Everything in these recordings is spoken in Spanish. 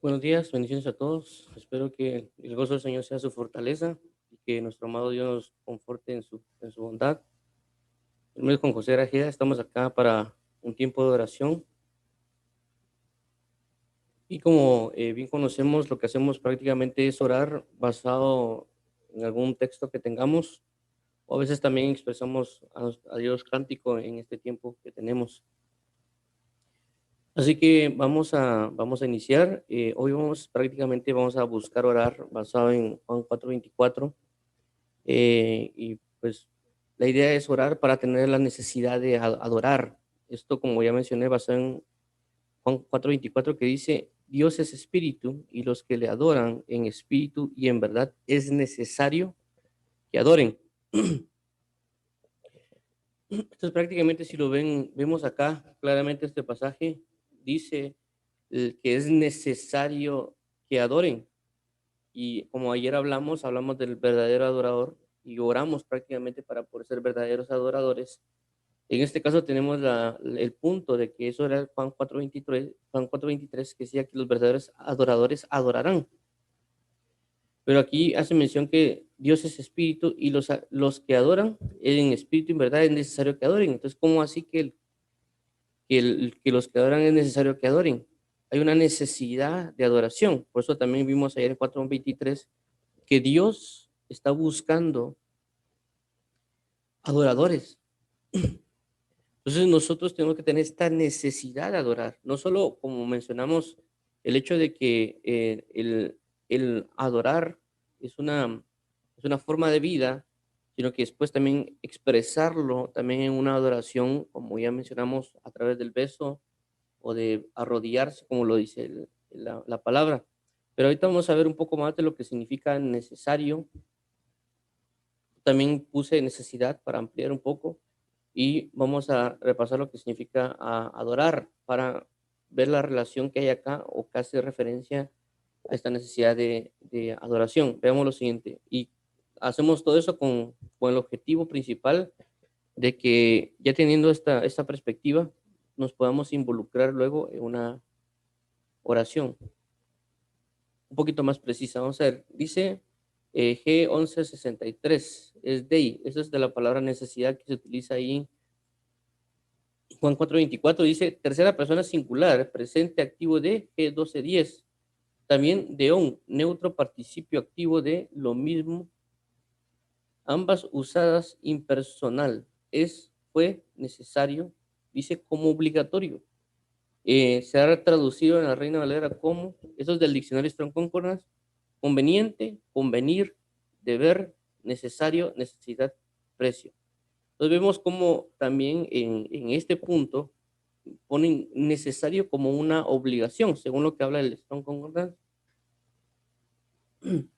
Buenos días, bendiciones a todos. Espero que el gozo del Señor sea su fortaleza y que nuestro amado Dios nos conforte en su bondad. Mi nombre es Juan José Grajeda, estamos acá para un tiempo de oración y como bien conocemos, lo que hacemos prácticamente es orar basado en algún texto que tengamos o a veces también expresamos a Dios cántico en este tiempo que tenemos. Así que vamos a iniciar. Hoy vamos a buscar orar basado en Juan 4:24. Y pues la idea es orar para tener la necesidad de adorar. Esto, como ya mencioné, basado en Juan 4:24, que dice, Dios es espíritu y los que le adoran en espíritu y en verdad es necesario que adoren. Entonces prácticamente si lo vemos acá, claramente este pasaje dice que es necesario que adoren. Y como ayer hablamos del verdadero adorador y oramos prácticamente para poder ser verdaderos adoradores. En este caso tenemos el punto de que eso era Juan 4:23, que decía que los verdaderos adoradores adorarán. Pero aquí hace mención que Dios es espíritu y los que adoran en espíritu y en verdad es necesario que adoren. Entonces, ¿cómo así que los que adoran es necesario que adoren? Hay una necesidad de adoración. Por eso también vimos ayer en 4:23 que Dios está buscando adoradores. Entonces nosotros tenemos que tener esta necesidad de adorar, no solo como mencionamos el hecho de que el adorar es una forma de vida, sino que después también expresarlo también en una adoración, como ya mencionamos, a través del beso o de arrodillarse, como lo dice la palabra. Pero ahorita vamos a ver un poco más de lo que significa necesario. También puse necesidad para ampliar un poco y vamos a repasar lo que significa adorar para ver la relación que hay acá o que hace referencia a esta necesidad de adoración. Veamos lo siguiente y hacemos todo eso con el objetivo principal de que ya teniendo esta perspectiva nos podamos involucrar luego en una oración un poquito más precisa. Vamos a ver, dice G1163, es DEI, eso es de la palabra necesidad que se utiliza ahí. Juan 4:24 dice, tercera persona singular, presente activo de G1210. También deón, neutro participio activo de lo mismo, ambas usadas impersonal. Fue necesario, dice como obligatorio. Se ha traducido en la Reina Valera como, eso es del diccionario Strong Concordance, conveniente, convenir, deber, necesario, necesidad, precio. Entonces vemos como también en este punto ponen necesario como una obligación, según lo que habla el Strong Concordance. Entonces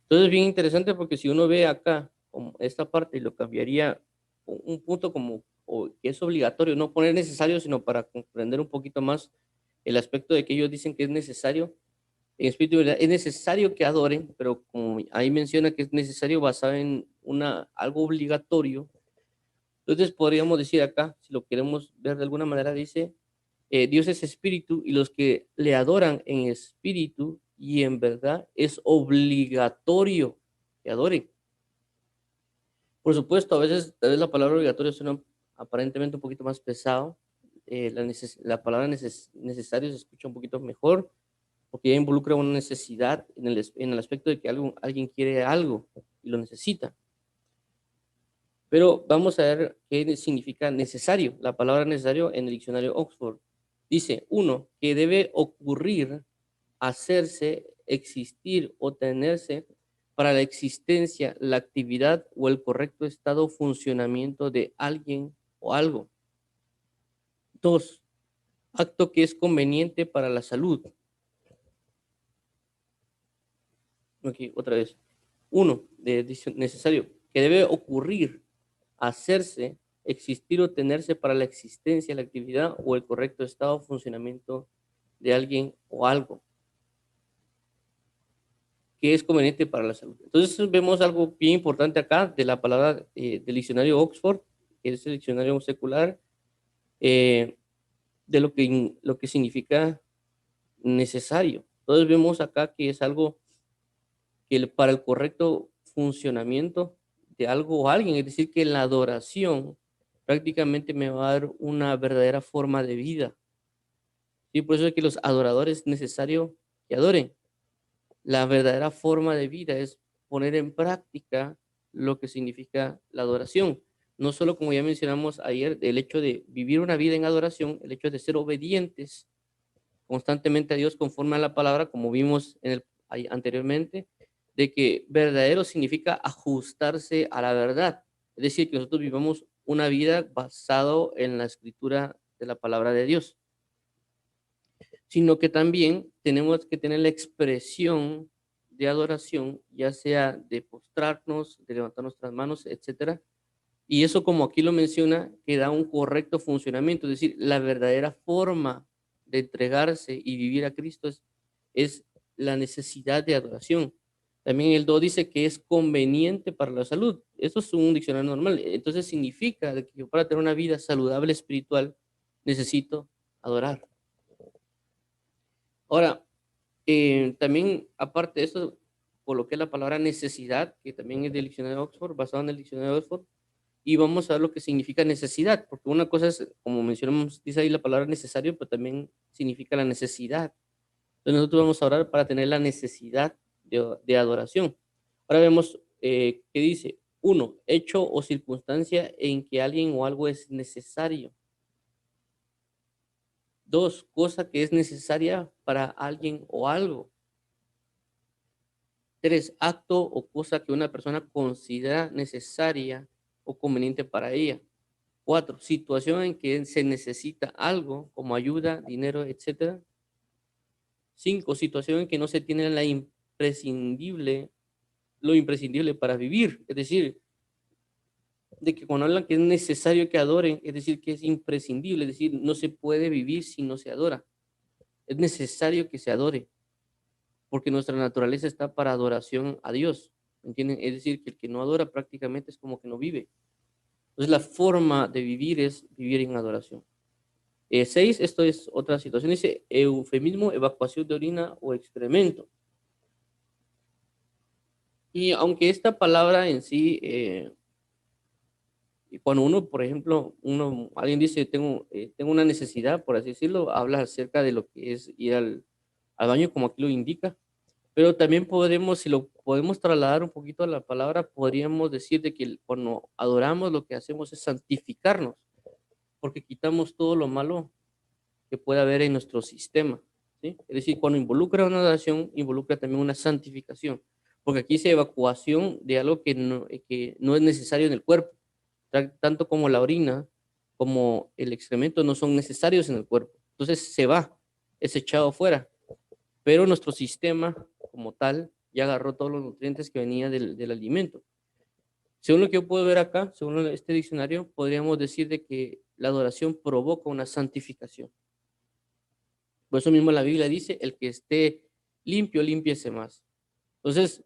es bien interesante porque si uno ve acá como esta parte y lo cambiaría un punto como que es obligatorio, no poner necesario, sino para comprender un poquito más el aspecto de que ellos dicen que es necesario, en espíritu y verdad, es necesario que adoren, pero como ahí menciona que es necesario basado en algo obligatorio, entonces podríamos decir acá, si lo queremos ver de alguna manera, dice, Dios es espíritu y los que le adoran en espíritu y en verdad es obligatorio que adoren. Por supuesto, a veces tal vez la palabra obligatorio suena aparentemente un poquito más pesado. La palabra necesario se escucha un poquito mejor porque ya involucra una necesidad en el aspecto de que alguien quiere algo y lo necesita. Pero vamos a ver qué significa necesario. La palabra necesario en el diccionario Oxford dice, uno, que debe ocurrir, hacerse, existir o tenerse para la existencia, la actividad o el correcto estado o funcionamiento de alguien o algo. Dos, acto que es conveniente para la salud. Aquí, otra vez. Uno, dice necesario, que debe ocurrir, hacerse, existir o tenerse para la existencia, la actividad o el correcto estado o funcionamiento de alguien o algo que es conveniente para la salud. Entonces vemos algo bien importante acá de la palabra del diccionario Oxford, que es el diccionario secular, eh, de lo que significa necesario. Entonces vemos acá que es algo que para el correcto funcionamiento de algo o alguien, es decir, que la adoración prácticamente me va a dar una verdadera forma de vida. Y por eso es que los adoradores es necesario que adoren. La verdadera forma de vida es poner en práctica lo que significa la adoración. No solo, como ya mencionamos ayer, el hecho de vivir una vida en adoración, el hecho de ser obedientes constantemente a Dios conforme a la palabra, como vimos anteriormente, de que verdadero significa ajustarse a la verdad. Es decir, que nosotros vivamos una vida basado en la escritura de la palabra de Dios, sino que también tenemos que tener la expresión de adoración, ya sea de postrarnos, de levantar nuestras manos, etcétera. Y eso, como aquí lo menciona, que da un correcto funcionamiento, es decir, la verdadera forma de entregarse y vivir a Cristo es la necesidad de adoración. También el 2 dice que es conveniente para la salud. Eso es un diccionario normal. Entonces significa que yo para tener una vida saludable espiritual necesito adorar. Ahora, también, aparte de eso, coloqué la palabra necesidad, que también es del diccionario de Oxford, basado en el diccionario de Oxford, y vamos a ver lo que significa necesidad, porque una cosa es, como mencionamos, dice ahí la palabra necesario, pero también significa la necesidad. Entonces nosotros vamos a orar para tener la necesidad de adoración. Ahora vemos qué dice. Uno, hecho o circunstancia en que alguien o algo es necesario. Dos, cosa que es necesaria para alguien o algo. Tres, acto o cosa que una persona considera necesaria o conveniente para ella. Cuatro, situación en que se necesita algo como ayuda, dinero, etcétera. Cinco, situación en que no se tiene lo imprescindible para vivir. Es decir, de que cuando hablan que es necesario que adoren, es decir, que es imprescindible, es decir, no se puede vivir si no se adora. Es necesario que se adore, porque nuestra naturaleza está para adoración a Dios. ¿Entienden? Es decir, que el que no adora prácticamente es como que no vive. Entonces, la forma de vivir es vivir en adoración. 6, esto es otra situación, dice eufemismo, evacuación de orina o excremento. Y aunque esta palabra en sí, cuando uno, por ejemplo, alguien dice, tengo una necesidad, por así decirlo, habla acerca de lo que es ir al baño, como aquí lo indica, pero también podemos, si lo podemos trasladar un poquito a la palabra, podríamos decir de que cuando adoramos lo que hacemos es santificarnos, porque quitamos todo lo malo que puede haber en nuestro sistema, ¿sí? Es decir, cuando involucra una adoración, involucra también una santificación, porque aquí dice evacuación de algo que no es necesario en el cuerpo, tanto como la orina, como el excremento no son necesarios en el cuerpo. Entonces se va, es echado fuera, pero nuestro sistema como tal ya agarró todos los nutrientes que venían del alimento. Según lo que yo puedo ver acá, según este diccionario, podríamos decir de que la adoración provoca una santificación. Por eso mismo la Biblia dice, el que esté limpio, límpiese más. Entonces,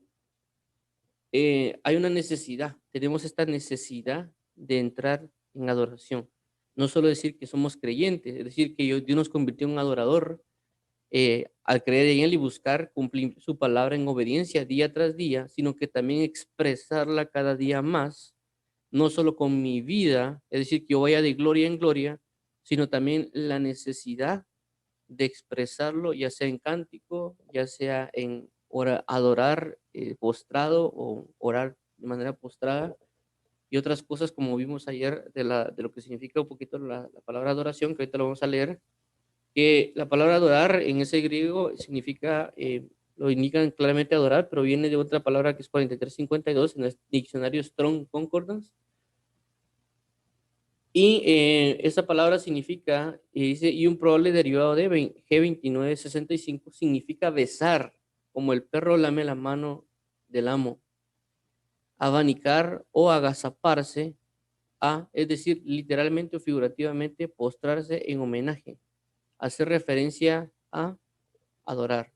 hay una necesidad, tenemos esta necesidad de entrar en adoración. No solo decir que somos creyentes, es decir, que Dios nos convirtió en un adorador al creer en Él y buscar cumplir su palabra en obediencia día tras día, sino que también expresarla cada día más, no solo con mi vida, es decir, que yo vaya de gloria en gloria, sino también la necesidad de expresarlo, ya sea en cántico, ya sea en adorar postrado o orar de manera postrada y otras cosas como vimos ayer de lo que significa un poquito la palabra adoración, que ahorita lo vamos a leer, que la palabra adorar en ese griego significa, lo indican claramente adorar, pero viene de otra palabra que es 4352 en el diccionario Strong Concordance. Y esa palabra significa, y dice, y un probable derivado de G2965 significa besar, como el perro lame la mano del amo, abanicar o agazaparse es decir, literalmente o figurativamente, postrarse en homenaje, hacer referencia a adorar.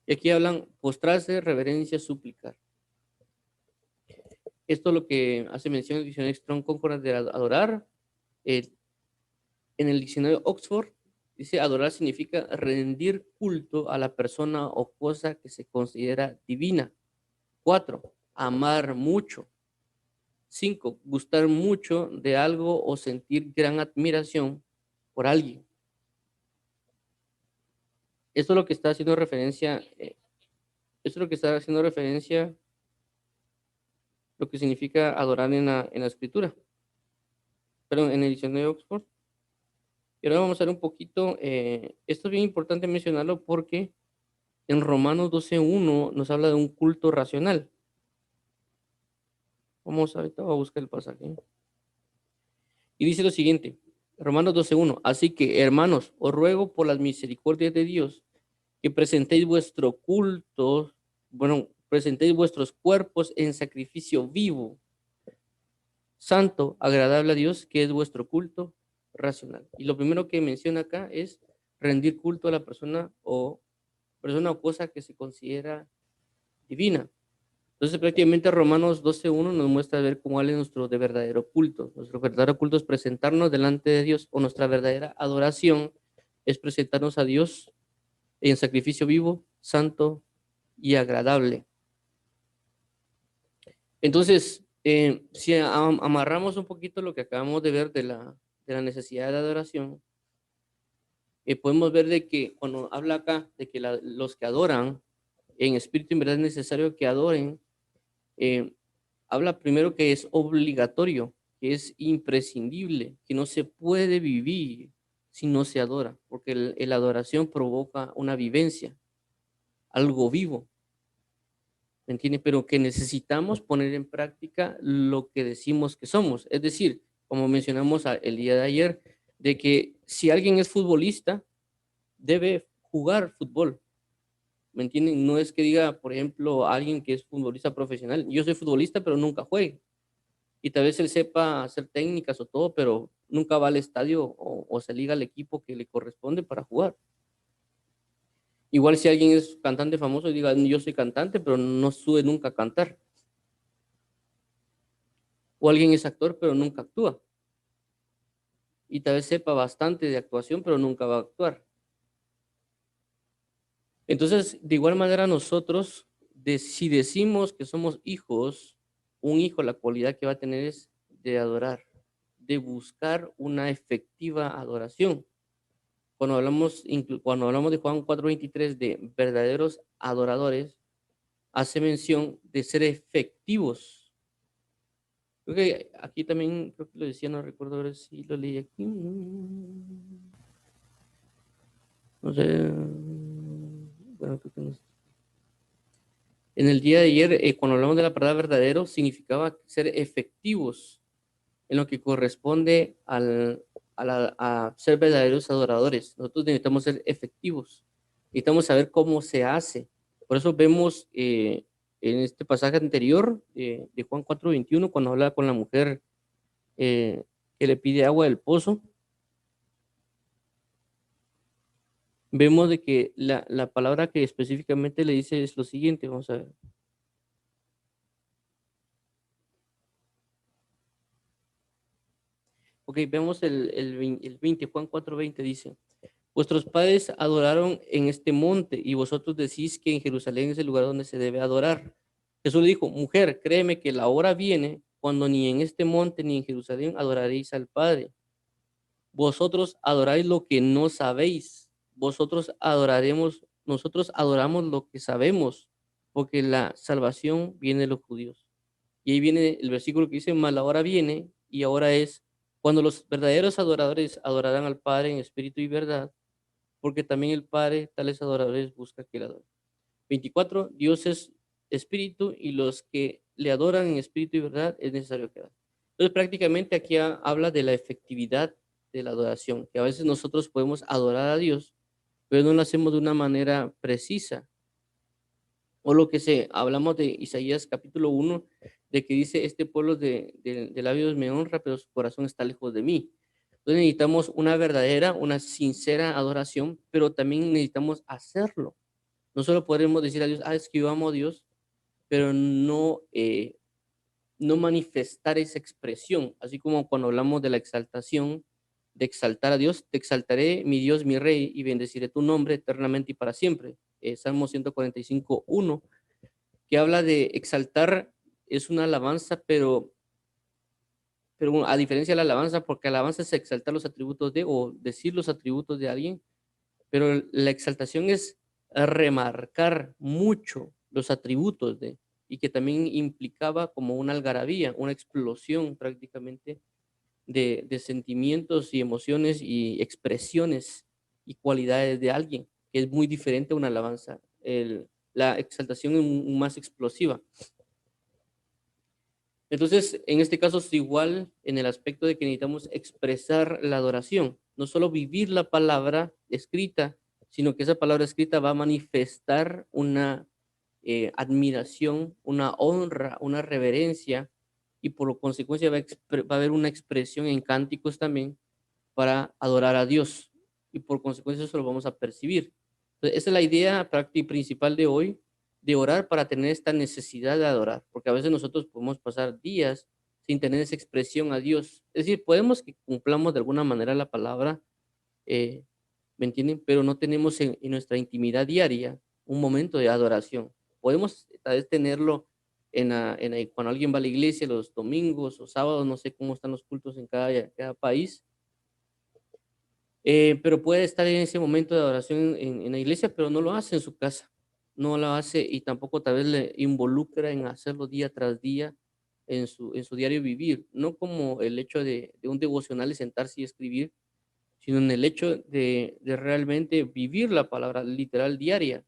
Y aquí hablan postrarse, reverencia, suplicar. Esto es lo que hace mención el diccionario Strong Concordance de adorar. En el diccionario Oxford Dice, adorar significa rendir culto a la persona o cosa que se considera divina. 4, amar mucho. 5, gustar mucho de algo o sentir gran admiración por alguien. Esto es lo que está haciendo referencia, esto es lo que está haciendo referencia, lo que significa adorar en la escritura, pero en el diccionario de Oxford. Y ahora vamos a ver un poquito, esto es bien importante mencionarlo porque en Romanos 12:1 nos habla de un culto racional. Vamos ahorita a buscar el pasaje. Y dice lo siguiente, Romanos 12:1, así que hermanos, os ruego por las misericordias de Dios que presentéis vuestro culto, bueno, presentéis vuestros cuerpos en sacrificio vivo, santo, agradable a Dios, que es vuestro culto racional. Y lo primero que menciona acá es rendir culto a la persona o cosa que se considera divina. Entonces, prácticamente Romanos 12:1 nos muestra ver cuál es nuestro de verdadero culto. Nuestro verdadero culto es presentarnos delante de Dios, o nuestra verdadera adoración es presentarnos a Dios en sacrificio vivo, santo y agradable. Entonces, si amarramos un poquito lo que acabamos de ver de la necesidad de adoración, podemos ver de que cuando habla acá de que los que adoran en espíritu y en verdad es necesario que adoren, eh, habla primero que es obligatorio, que es imprescindible, que no se puede vivir si no se adora, porque la adoración provoca una vivencia, algo vivo, ¿me entiende? Pero que necesitamos poner en práctica lo que decimos que somos. Es decir, como mencionamos el día de ayer, de que si alguien es futbolista, debe jugar fútbol. ¿Me entienden? No es que diga, por ejemplo, alguien que es futbolista profesional, yo soy futbolista, pero nunca juegue. Y tal vez él sepa hacer técnicas o todo, pero nunca va al estadio o se liga al equipo que le corresponde para jugar. Igual si alguien es cantante famoso y diga, yo soy cantante, pero no sube nunca a cantar. O alguien es actor, pero nunca actúa. Y tal vez sepa bastante de actuación, pero nunca va a actuar. Entonces, de igual manera nosotros, si decimos que somos hijos, un hijo la cualidad que va a tener es de adorar, de buscar una efectiva adoración. Cuando hablamos de Juan 4:23 de verdaderos adoradores, hace mención de ser efectivos. Creo que aquí también, creo que lo decía, no recuerdo ver si lo leí aquí. No sé. Bueno, creo que no. En el día de ayer, cuando hablamos de la palabra verdadero, significaba ser efectivos en lo que corresponde a ser verdaderos adoradores. Nosotros necesitamos ser efectivos, necesitamos saber cómo se hace. Por eso vemos en este pasaje anterior de Juan 4:21, cuando habla con la mujer eh, que le pide agua del pozo, vemos de que la palabra que específicamente le dice es lo siguiente, vamos a ver. Ok, vemos el 20, Juan 4:20 dice, vuestros padres adoraron en este monte y vosotros decís que en Jerusalén es el lugar donde se debe adorar. Jesús le dijo, mujer, créeme que la hora viene cuando ni en este monte ni en Jerusalén adoraréis al Padre. Vosotros adoráis lo que no sabéis. Nosotros adoramos lo que sabemos, porque la salvación viene de los judíos. Y ahí viene el versículo que dice, mas la hora viene y ahora es cuando los verdaderos adoradores adorarán al Padre en espíritu y verdad, porque también el Padre tales adoradores busca que le adoren. 24, Dios es espíritu y los que le adoran en espíritu y verdad es necesario que adoren. Entonces prácticamente aquí habla de la efectividad de la adoración, que a veces nosotros podemos adorar a Dios, pero no lo hacemos de una manera precisa. O lo que hablamos de Isaías capítulo 1, de que dice, este pueblo de labios me honra, pero su corazón está lejos de mí. Entonces necesitamos una verdadera, una sincera adoración, pero también necesitamos hacerlo. No solo podemos decir a Dios, es que yo amo a Dios, pero no manifestar esa expresión, así como cuando hablamos de la exaltación, de exaltar a Dios. Te exaltaré, mi Dios, mi Rey, y bendeciré tu nombre eternamente y para siempre. Salmo 145:1, que habla de exaltar, es una alabanza, pero a diferencia de la alabanza, porque alabanza es exaltar los atributos de o decir los atributos de alguien, pero la exaltación es remarcar mucho los atributos de, y que también implicaba como una algarabía, una explosión prácticamente de sentimientos y emociones y expresiones y cualidades de alguien, que es muy diferente a una alabanza. La exaltación es más explosiva. Entonces, en este caso es igual en el aspecto de que necesitamos expresar la adoración, no solo vivir la palabra escrita, sino que esa palabra escrita va a manifestar una admiración, una honra, una reverencia, y por consecuencia va a haber una expresión en cánticos también para adorar a Dios, y por consecuencia eso lo vamos a percibir. Entonces, esa es la idea práctica y principal de hoy, de orar para tener esta necesidad de adorar, porque a veces nosotros podemos pasar días sin tener esa expresión a Dios. Es decir, podemos que cumplamos de alguna manera la palabra, eh, ¿me entienden? Pero no tenemos en nuestra intimidad diaria un momento de adoración. Podemos tal vez tenerlo cuando alguien va a la iglesia los domingos o sábados, no sé cómo están los cultos en cada país, pero puede estar en ese momento de adoración en la iglesia, pero no lo hace en su casa, no lo hace y tampoco tal vez le involucra en hacerlo día tras día en su diario vivir, no como el hecho de un devocional de sentarse y escribir, sino en el hecho de realmente vivir la palabra literal diaria.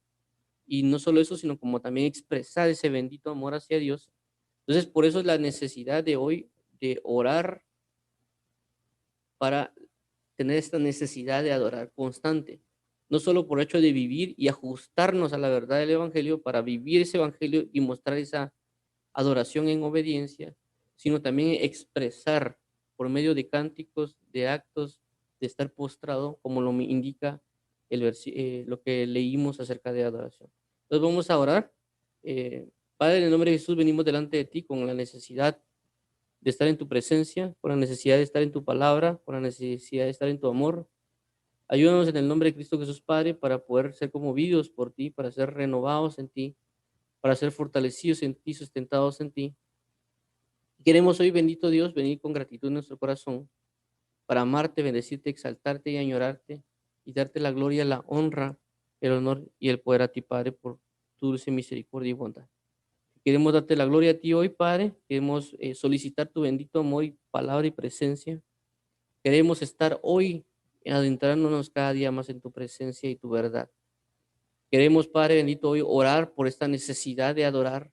Y no solo eso, sino como también expresar ese bendito amor hacia Dios. Entonces, por eso es la necesidad de hoy de orar para tener esta necesidad de adorar constante, no solo por hecho de vivir y ajustarnos a la verdad del evangelio para vivir ese evangelio y mostrar esa adoración en obediencia, sino también expresar por medio de cánticos, de actos, de estar postrado, como lo indica lo que leímos acerca de adoración. Entonces vamos a orar. Padre, en el nombre de Jesús venimos delante de ti con la necesidad de estar en tu presencia, con la necesidad de estar en tu palabra, con la necesidad de estar en tu amor. Ayúdanos en el nombre de Cristo Jesús, Padre, para poder ser conmovidos por ti, para ser renovados en ti, para ser fortalecidos en ti, sustentados en ti. Queremos hoy, bendito Dios, venir con gratitud en nuestro corazón para amarte, bendecirte, exaltarte y añorarte y darte la gloria, la honra, el honor y el poder a ti, Padre, por tu dulce misericordia y bondad. Queremos darte la gloria a ti hoy, Padre. Queremos solicitar tu bendito amor y palabra y presencia. Queremos estar hoy adentrándonos cada día más en tu presencia y tu verdad. Queremos, Padre bendito, hoy orar por esta necesidad de adorar.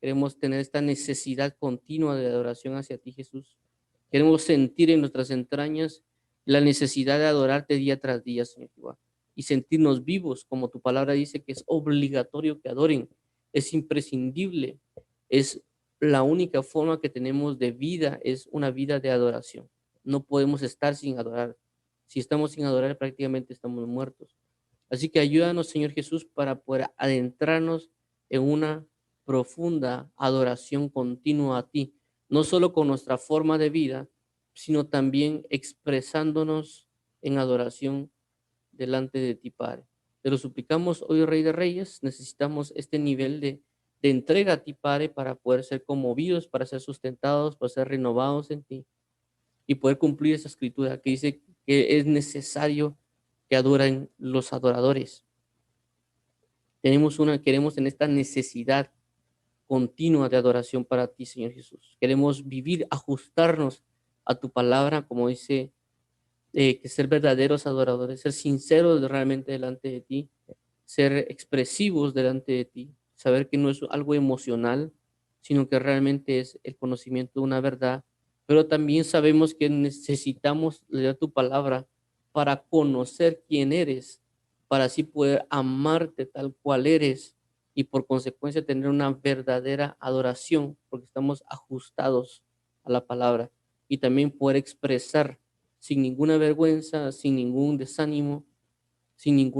Queremos tener esta necesidad continua de adoración hacia ti, Jesús. Queremos sentir en nuestras entrañas la necesidad de adorarte día tras día, Señor Jehová, y sentirnos vivos, como tu palabra dice que es obligatorio que adoren, es imprescindible, es la única forma que tenemos de vida, es una vida de adoración. No podemos estar sin adorar. Si estamos sin adorar, prácticamente estamos muertos. Así que ayúdanos, Señor Jesús, para poder adentrarnos en una profunda adoración continua a ti, no solo con nuestra forma de vida, sino también expresándonos en adoración delante de ti, Padre. Te lo suplicamos hoy, Rey de Reyes, necesitamos este nivel de entrega a ti, Padre, para poder ser conmovidos, para ser sustentados, para ser renovados en ti y poder cumplir esa escritura que dice que es necesario que adoren los adoradores. Queremos en esta necesidad continua de adoración para ti, Señor Jesús. Queremos vivir, ajustarnos a tu palabra, como dice, que ser verdaderos adoradores, ser sinceros realmente delante de ti, ser expresivos delante de ti, saber que no es algo emocional, sino que realmente es el conocimiento de una verdad, pero también sabemos que necesitamos leer tu palabra para conocer quién eres, para así poder amarte tal cual eres y por consecuencia tener una verdadera adoración, porque estamos ajustados a la palabra y también poder expresar sin ninguna vergüenza, sin ningún desánimo, sin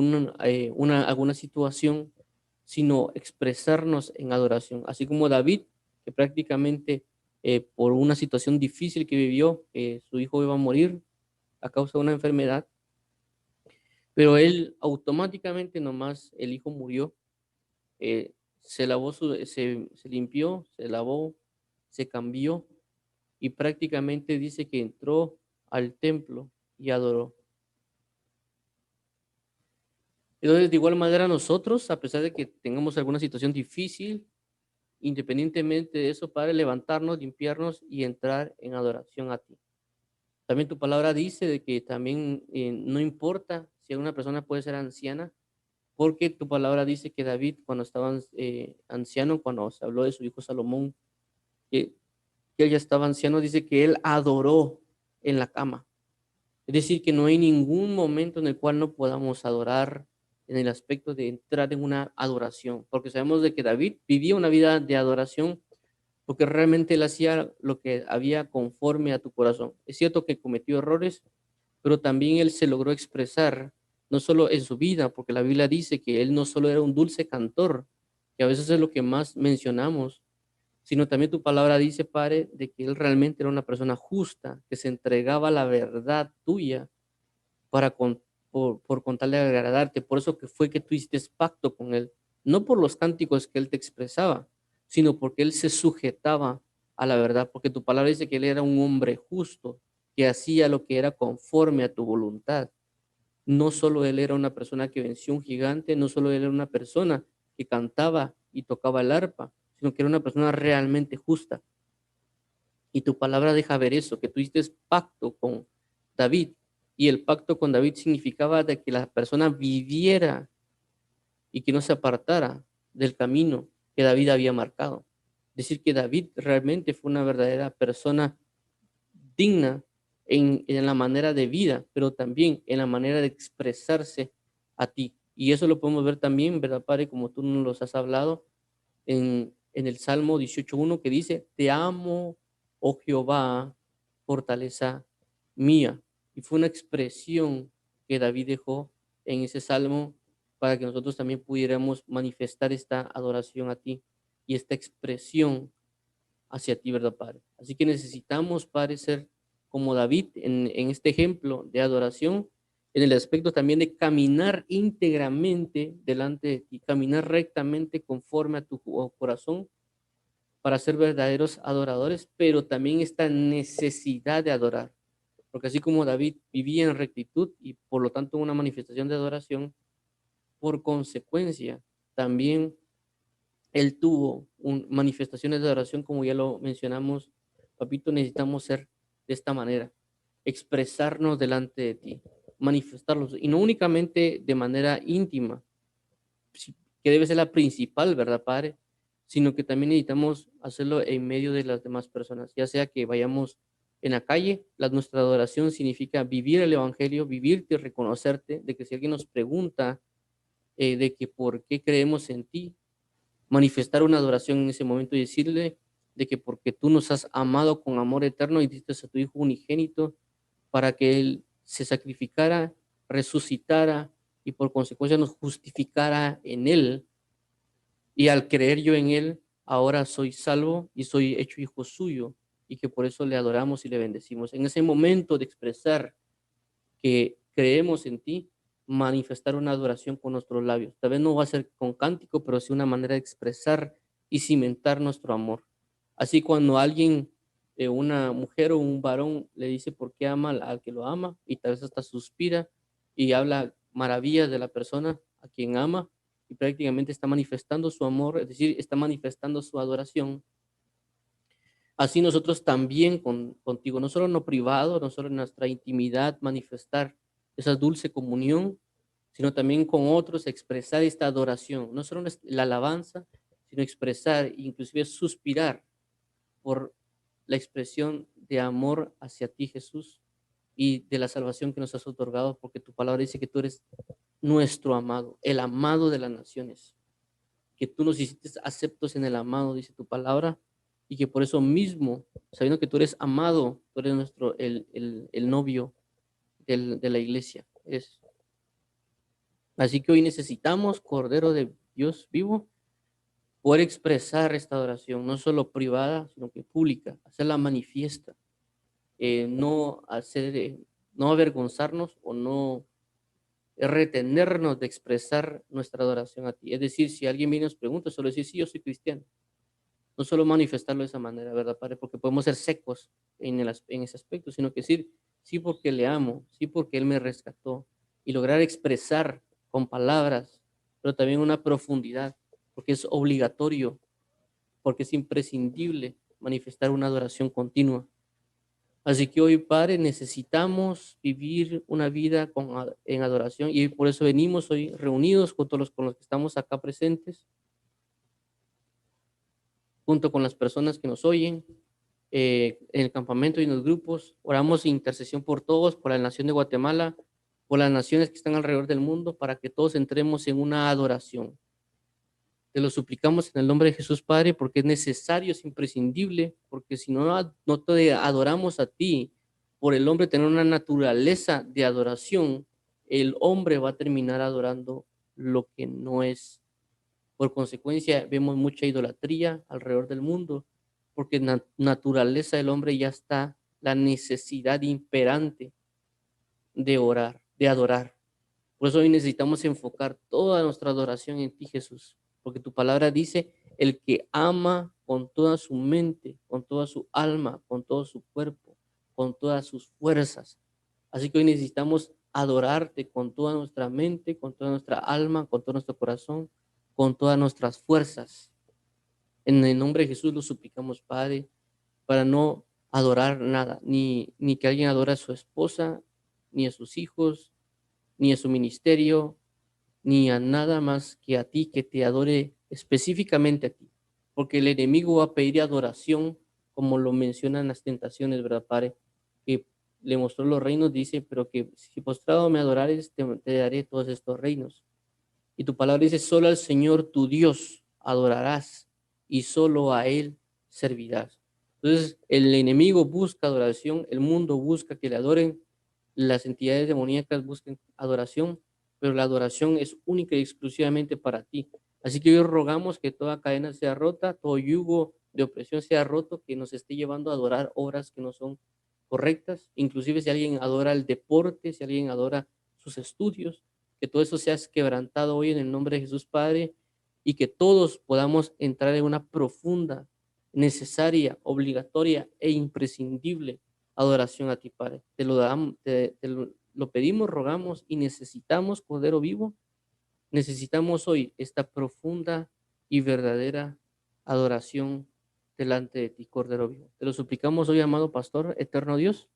alguna situación, sino expresarnos en adoración. Así como David, que prácticamente por una situación difícil que vivió, su hijo iba a morir, a causa de una enfermedad, pero él automáticamente nomás, el hijo murió, se lavó, se limpió, se lavó, se cambió y prácticamente dice que entró al templo y adoró. Entonces, de igual manera nosotros, a pesar de que tengamos alguna situación difícil, independientemente de eso, Padre, levantarnos, limpiarnos y entrar en adoración a ti. También tu palabra dice de que también no importa si una persona puede ser anciana, porque tu palabra dice que David, cuando estaba anciano, cuando se habló de su hijo Salomón, que, que él ya estaba anciano, dice que él adoró en la cama. Es decir, que no hay ningún momento en el cual no podamos adorar en el aspecto de entrar en una adoración, porque sabemos de que David vivía una vida de adoración porque realmente él hacía lo que había conforme a tu corazón. Es cierto que cometió errores, pero también él se logró expresar, no solo en su vida, porque la Biblia dice que él no solo era un dulce cantor, que a veces es lo que más mencionamos, sino también tu palabra dice, Padre, de que él realmente era una persona justa, que se entregaba a la verdad tuya para por contarle agradarte. Por eso que fue que tú hiciste pacto con él, no por los cánticos que él te expresaba, sino porque él se sujetaba a la verdad, porque tu palabra dice que él era un hombre justo, que hacía lo que era conforme a tu voluntad. No solo él era una persona que venció un gigante, no solo él era una persona que cantaba y tocaba el arpa, sino que era una persona realmente justa. Y tu palabra deja ver eso, que tú hiciste pacto con David. Y el pacto con David significaba de que la persona viviera y que no se apartara del camino que David había marcado. Es decir, que David realmente fue una verdadera persona digna en la manera de vida, pero también en la manera de expresarse a ti. Y eso lo podemos ver también, ¿verdad, Padre? Como tú nos los has hablado en el Salmo 18.1 que dice, te amo, oh Jehová, fortaleza mía. Y fue una expresión que David dejó en ese salmo para que nosotros también pudiéramos manifestar esta adoración a ti y esta expresión hacia ti, ¿verdad, Padre? Así que necesitamos, Padre, ser como David en este ejemplo de adoración, en el aspecto también de caminar íntegramente delante de ti, caminar rectamente conforme a tu corazón para ser verdaderos adoradores, pero también esta necesidad de adorar. Porque así como David vivía en rectitud y por lo tanto una manifestación de adoración, por consecuencia, también él tuvo manifestaciones de adoración, como ya lo mencionamos, papito, necesitamos ser de esta manera, expresarnos delante de ti, manifestarlos, y no únicamente de manera íntima, que debe ser la principal, ¿verdad, Padre? Sino que también necesitamos hacerlo en medio de las demás personas, ya sea que vayamos en la calle, nuestra adoración significa vivir el Evangelio, vivirte, reconocerte, de que si alguien nos pregunta de que por qué creemos en ti, manifestar una adoración en ese momento y decirle de que porque tú nos has amado con amor eterno y diste a tu Hijo unigénito para que Él se sacrificara, resucitara y por consecuencia nos justificara en Él. Y al creer yo en Él, ahora soy salvo y soy hecho hijo suyo y que por eso le adoramos y le bendecimos. En ese momento de expresar que creemos en ti, manifestar una adoración con nuestros labios. Tal vez no va a ser con cántico, pero sí una manera de expresar y cimentar nuestro amor. Así cuando alguien, una mujer o un varón le dice por qué ama al que lo ama y tal vez hasta suspira y habla maravillas de la persona a quien ama y prácticamente está manifestando su amor, es decir, está manifestando su adoración. Así nosotros también contigo, no solo en lo privado, no solo en nuestra intimidad, manifestar esa dulce comunión, sino también con otros, expresar esta adoración, no solo la alabanza, sino expresar, inclusive suspirar por la expresión de amor hacia ti, Jesús, y de la salvación que nos has otorgado, porque tu palabra dice que tú eres nuestro amado, el amado de las naciones, que tú nos hiciste aceptos en el amado, dice tu palabra, y que por eso mismo, sabiendo que tú eres amado, tú eres el novio de la iglesia. Así que hoy necesitamos, Cordero de Dios vivo, poder expresar esta adoración, no solo privada, sino que pública, hacerla manifiesta, no hacer no avergonzarnos o no retenernos de expresar nuestra adoración a ti. Es decir, si alguien viene y nos pregunta, solo decir, sí, yo soy cristiano. No solo manifestarlo de esa manera, ¿verdad, Padre? Porque podemos ser secos en ese aspecto, sino que decir, sí porque le amo, sí porque Él me rescató, y lograr expresar con palabras, pero también una profundidad, porque es obligatorio, porque es imprescindible manifestar una adoración continua. Así que hoy, Padre, necesitamos vivir una vida en adoración y por eso venimos hoy reunidos con los que estamos acá presentes, junto con las personas que nos oyen, en el campamento y en los grupos. Oramos en intercesión por todos, por la nación de Guatemala, por las naciones que están alrededor del mundo, para que todos entremos en una adoración. Te lo suplicamos en el nombre de Jesús, Padre, porque es necesario, es imprescindible, porque si no te adoramos a ti, por el hombre tener una naturaleza de adoración, el hombre va a terminar adorando lo que no es. Por consecuencia, vemos mucha idolatría alrededor del mundo, porque naturaleza del hombre ya está la necesidad imperante de orar, de adorar. Por eso hoy necesitamos enfocar toda nuestra adoración en ti, Jesús, porque tu palabra dice, el que ama con toda su mente, con toda su alma, con todo su cuerpo, con todas sus fuerzas. Así que hoy necesitamos adorarte con toda nuestra mente, con toda nuestra alma, con todo nuestro corazón, con todas nuestras fuerzas. En el nombre de Jesús lo suplicamos, Padre, para no adorar nada, ni que alguien adore a su esposa, ni a sus hijos, ni a su ministerio, ni a nada más que a ti, que te adore específicamente a ti. Porque el enemigo va a pedir adoración, como lo mencionan las tentaciones, ¿verdad, Padre? Que le mostró los reinos, dice, pero que si postrado me adorares, te daré todos estos reinos. Y tu palabra dice, solo al Señor tu Dios adorarás y solo a Él servirás. Entonces, el enemigo busca adoración, el mundo busca que le adoren, las entidades demoníacas buscan adoración, pero la adoración es única y exclusivamente para ti. Así que hoy rogamos que toda cadena sea rota, todo yugo de opresión sea roto, que nos esté llevando a adorar obras que no son correctas, inclusive si alguien adora el deporte, si alguien adora sus estudios, que todo eso sea quebrantado hoy en el nombre de Jesús, Padre, y que todos podamos entrar en una profunda, necesaria, obligatoria e imprescindible adoración a ti, Padre. Te lo damos, lo pedimos, rogamos y necesitamos, Cordero vivo, necesitamos hoy esta profunda y verdadera adoración delante de ti, Cordero vivo. Te lo suplicamos hoy, amado Pastor, eterno Dios.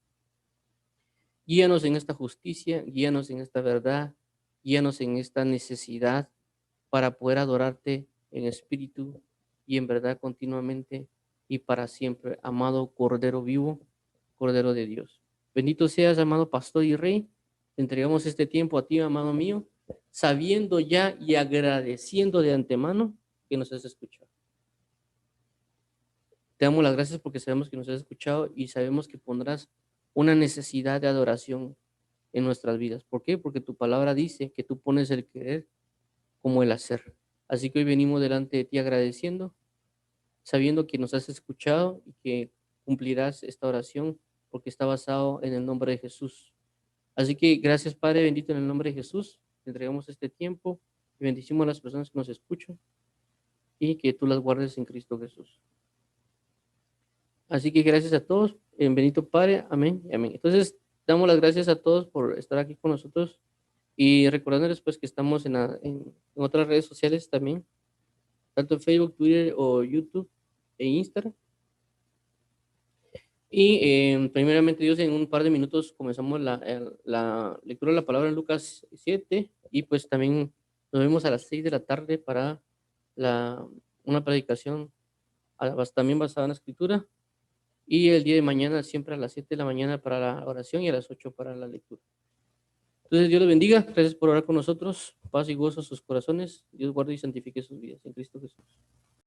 Guíanos en esta justicia, guíanos en esta verdad, guíanos en esta necesidad para poder adorarte en espíritu y en verdad continuamente y para siempre, amado Cordero vivo, Cordero de Dios. Bendito seas, amado Pastor y Rey. Te entregamos este tiempo a ti, amado mío, sabiendo ya y agradeciendo de antemano que nos has escuchado. Te damos las gracias porque sabemos que nos has escuchado y sabemos que pondrás una necesidad de adoración en nuestras vidas. ¿Por qué? Porque tu palabra dice que tú pones el querer como el hacer. Así que hoy venimos delante de ti agradeciendo, sabiendo que nos has escuchado y que cumplirás esta oración porque está basado en el nombre de Jesús. Así que gracias, Padre bendito, en el nombre de Jesús. Te entregamos este tiempo y bendicimos a las personas que nos escuchan y que tú las guardes en Cristo Jesús. Así que gracias a todos, en bendito Padre, amén y amén. Entonces, damos las gracias a todos por estar aquí con nosotros y recordándoles pues que estamos en otras redes sociales también, tanto en Facebook, Twitter o YouTube e Instagram. Y primeramente Dios, en un par de minutos comenzamos la lectura de la palabra en Lucas 7 y pues también nos vemos a las 6 de la tarde para una predicación también basada en la escritura. Y el día de mañana, siempre a las 7 de la mañana para la oración y a las 8 para la lectura. Entonces, Dios les bendiga. Gracias por orar con nosotros. Paz y gozo a sus corazones. Dios guarde y santifique sus vidas. En Cristo Jesús.